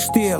Still.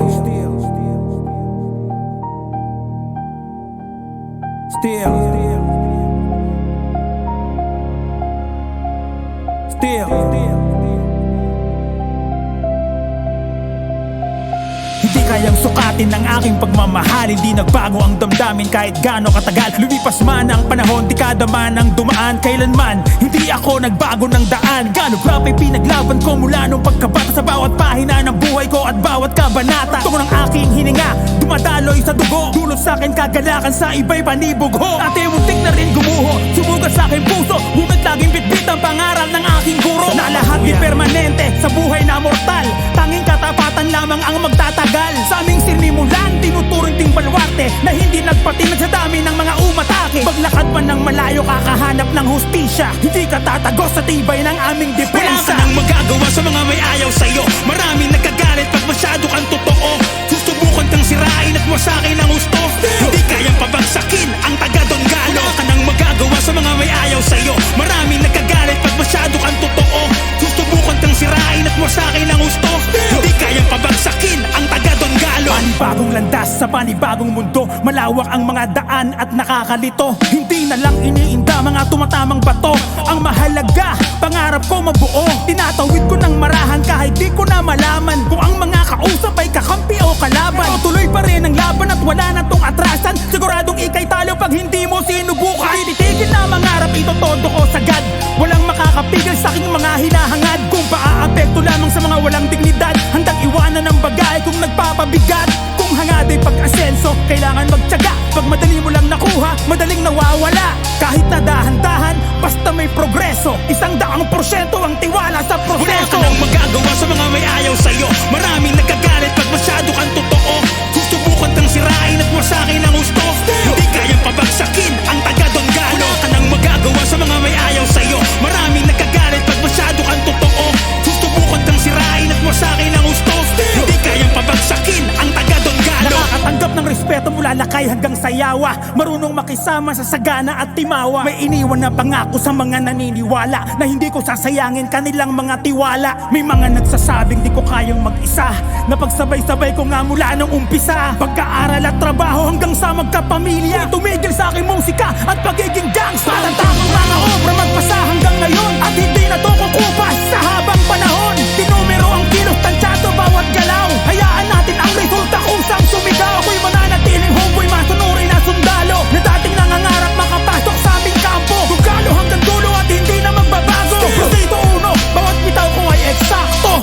Hindi kayang sukatin ng aking pagmamahal. Hindi nagbago ang damdamin kahit gaano katagal. Lumipas man ang panahon, dekada man ang dumaan. Kailanman, hindi ako nagbago ng daan. Gaano grabe pinaglaban ko mula nung pagkabata. Sa bawat pahina ng buhay ko at bawat kabanata. Tungo ng aking hininga, dumadaloy sa dugo. Dulot sa akin kagalakan, sa iba'y panibugho. Dati muntik na rin gumuho, sumugat sa aking puso. Ngunit laging bitbit ang pangaral ng aking guro. Na lahat di permanente sa buhay na mortal. Tanging katapatan lamang ang magtatagal. Sa aming sinimulan, tinuturing ting baluarte na hindi nagpatinag sa dami ng mga umatake. Paglakad man ng malayo, kakahanap ng hustisya. Hindi ka tatagos sa tibay ng aming depensa. Wala ka nang magagawa sa mga may ayaw sa'yo. Maraming nagkagalit pag masyado kang totoo. Susubukan kang sirain at wasakin ang gusto. Hindi kayang pabagsakin ang taga-Donggalo. Wala ka nang magagawa sa mga may ayaw sa'yo. Maraming nagkagalit pag masyado kang totoo. Susubukan kang sirain at wasakin ang gusto. Hindi kayang pabagsakin ang taga-Donggalo. Panibagong landas sa panibagong mundo. Malawak ang mga daan at nakakalito. Hindi na lang iniinda mga tumatamang bato. Ang mahalaga, pangarap ko mabuo. Tinatawid ko ng marahan kahit di ko na malaman kung ang mga kausap ay kakampi o kalaban. O tuloy pa rin ang laban at wala na tong atrasan. Siguradong ikay talo pag hindi mo sinubukan. Tititigil na mangarap, ito todo ko sagad. Walang makakapigil sa aking mga hinahangad. Kung paaapekto lamang sa mga walang dignidad, handang iwanan ng bagay kung nagpapabigat. Kung hangad ay pag-asenso, kailangan magtiyaga. Pag madali mo lang nakuha, madaling nawawala. Kahit na dahan-dahan, basta may progreso. 100% ang tiwala sa proseso. Wala ka nang magagawa sa mga may ayaw sa'yo. Maraming nagkagalit pag masyado kang totoo. Susubukan kang sirain at wasakin ang gusto. Hindi kayang pabagsakin ang taga-Donggalo. Wala ka nang magagawa sa mga may ayaw sa'yo. Maraming nagkagalit pag masyado kang totoo. Susubukan kang sirain at wasakin ang gusto. Hindi kayang pabagsakin ang taga-Donggalo. Nakakatanggap ng respeto mula lakay hanggang sayawa. Marunong makisama sa sagana at timawa. May iniwan na pangako sa mga naniniwala na hindi ko sasayangin kanilang mga tiwala. May mga nagsasabing di ko kayang mag-isa, na pagsabay-sabay ko nga mula nung umpisa. Pagkaaral at trabaho hanggang sa magkapamilya. Tumigil sa aking musika at pagiging gangsta. Matatapang mga obra magpasa hanggang ngayon. At hindi na to kukupas sa habang panahon. Tinumero ang kilos, tansyado bawat galaw. Hayaan natin ang resulta kung saan sumigaw. Ako'y mananatiling homeboy, masunurin na sundalo, na dating nangangarap makapasok sa aming kampo. Donggalo hanggang dulo at hindi na magbabago. Proseso uno, bawat bitaw ko ay eksakto.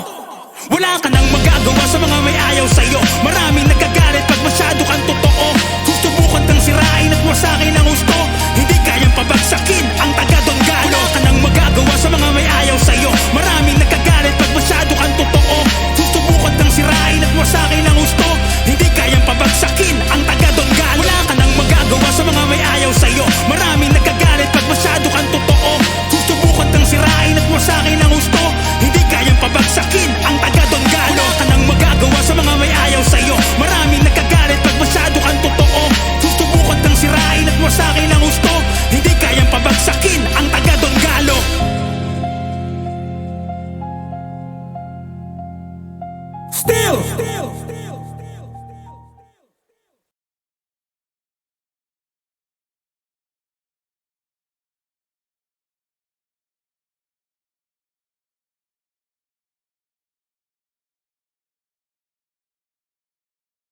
Wala ka nang magagawa sa mga may ayaw sa'yo. Maraming nagkagalit pag masyado kang totoo. Susubukan kang sirain at wasakin ang gusto. Hindi kayang pabagsakin ang taga-Donggalo. Wala ka nang magagawa sa mga may ayaw sa'yo. Maraming nagkagalit pag masyado kang totoo. Susubukan kang sirain at wasakin ang gusto. Hindi kayang pabagsakin ang taga-Donggalo. Wala ka nang magagawa sa mga may ayaw sa'yo. Maraming nagkagalit pag masyado kang totoo. Susubukan kang sirain at wasakin ang gusto. Hindi kayang pabagsakin ang taga-Donggalo. Wala ka nang magagawa sa mga may ayaw sa'yo. Maraming nagkagalit pag masyado kang totoo. Susubukan kang sirain at wasakin ang gusto. Hindi kayang pabagsakin ang taga-Donggalo. Still.